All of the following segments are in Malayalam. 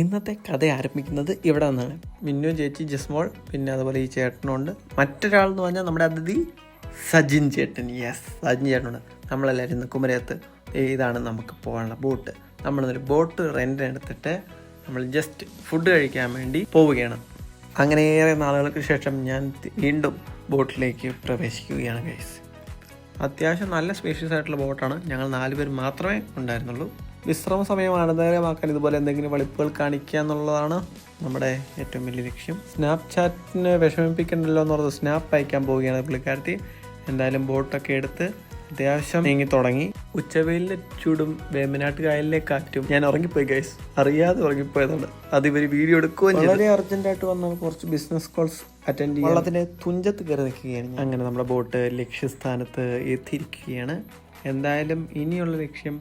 ഇന്നത്തെ കഥ ആരംഭിക്കുന്നത് ഇവിടെ നിന്നാണ്. മിന്നു ചേച്ചി, ജസ്മോൾ, പിന്നെ അതുപോലെ ഈ ചേട്ടനുണ്ട്. മറ്റൊരാൾ എന്ന് പറഞ്ഞാൽ നമ്മുടെ അതിഥി സജിൻ ചേട്ടൻ. സജിൻ ചേട്ടനുണ്ട്. നമ്മളെല്ലാവരും ഇന്ന് കുമരകത്ത് ഇതാണ് നമുക്ക് പോകാനുള്ള ബോട്ട്. നമ്മളൊരു ബോട്ട് റെൻറ്റിനെടുത്തിട്ട് നമ്മൾ ജസ്റ്റ് ഫുഡ് കഴിക്കാൻ വേണ്ടി പോവുകയാണ്. അങ്ങനെ ഏറെ നാളുകൾക്ക് ശേഷം ഞാൻ വീണ്ടും ബോട്ടിലേക്ക് പ്രവേശിക്കുകയാണ് ഗൈസ്. അത്യാവശ്യം നല്ല സ്പേഷ്യസ് ആയിട്ടുള്ള ബോട്ടാണ്. ഞങ്ങൾ 4 പേർ മാത്രമേ ഉണ്ടായിരുന്നുള്ളൂ. വിശ്രമ സമയം ആനന്ദകരമാക്കാൻ ഇതുപോലെ എന്തെങ്കിലും വെളിപ്പുകൾ കാണിക്കുക എന്നുള്ളതാണ് നമ്മുടെ ഏറ്റവും വലിയ ലക്ഷ്യം. സ്നാപ്ചാറ്റിന് വിഷമിപ്പിക്കണ്ടല്ലോ എന്ന് പറഞ്ഞത് സ്നാപ്പ് അയക്കാൻ പോവുകയാണ് പുള്ളിക്കാരത്തി. എന്തായാലും ബോട്ടൊക്കെ എടുത്ത് അത്യാവശ്യം നീങ്ങി തുടങ്ങി. ഉച്ചവെയിലിൻ്റെ ചൂടും വേമ്പനാട്ട് കായലിലെ കാറ്റും. ഞാൻ ഉറങ്ങിപ്പോയി ഗൈസ്, അറിയാതെ ഉറങ്ങിപ്പോയതാണ്. അത് ഇവർ വീഡിയോ എടുക്കുകയും വളരെ അർജന്റായിട്ട് വന്ന കുറച്ച് ബിസിനസ് കോൾസ് അറ്റൻഡ് ചെയ്യാൻ വെള്ളത്തിൻ്റെ തുഞ്ചത്ത് കയറി നിൽക്കുകയാണ്. അങ്ങനെ നമ്മുടെ ബോട്ട് ലക്ഷ്യസ്ഥാനത്ത് എത്തിയിരിക്കുകയാണ്. എന്തായാലും ഇനിയുള്ള ലക്ഷ്യം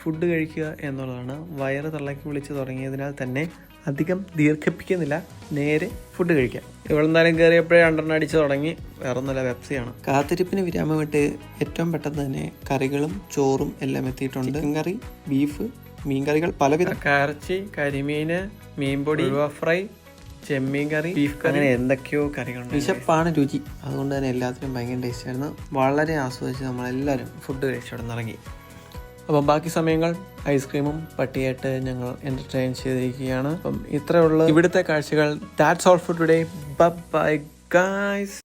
ഫുഡ് കഴിക്കുക എന്നുള്ളതാണ്. വയറ് തള്ളക്കി വിളിച്ച് തുടങ്ങിയതിനാൽ തന്നെ അധികം ദീർഘിപ്പിക്കുന്നില്ല, നേരെ ഫുഡ് കഴിക്കാം. ഇവിടെ എന്തായാലും കയറിയപ്പോഴേ അടിച്ച് തുടങ്ങി. വേറെ നല്ല പെപ്സിയാണ്. കാത്തിരിപ്പിന് വിരാമമിട്ട് ഏറ്റവും പെട്ടെന്ന് തന്നെ കറികളും ചോറും എല്ലാം എത്തിയിട്ടുണ്ട്. ചിക്കൻ കറി, ബീഫ്, മീൻ കറികൾ പലവിധ. കറച്ചി, കരിമീന്, മീൻപൊടി, ഫ്രൈ, ചെമ്മീൻ കറി, ബീഫ് കറി, അങ്ങനെ എന്തൊക്കെയോ കറികളുണ്ട്. വിശപ്പാണ് രുചി, അതുകൊണ്ട് തന്നെ എല്ലാത്തിനും ഭയങ്കര ടേസ്റ്റ് ആയിരുന്നു. വളരെ ആസ്വദിച്ച് നമ്മളെല്ലാവരും ഫുഡ് കഴിച്ചോടെ ഇറങ്ങി. അപ്പം ബാക്കി സമയങ്ങൾ ഐസ്ക്രീമും പട്ടിയായിട്ട് ഞങ്ങൾ എൻ്റർടൈൻ ചെയ്തിരിക്കുകയാണ്. അപ്പം ഇത്രയുള്ള ഇവിടുത്തെ കാഴ്ചകൾ. That's all for today. Bye guys.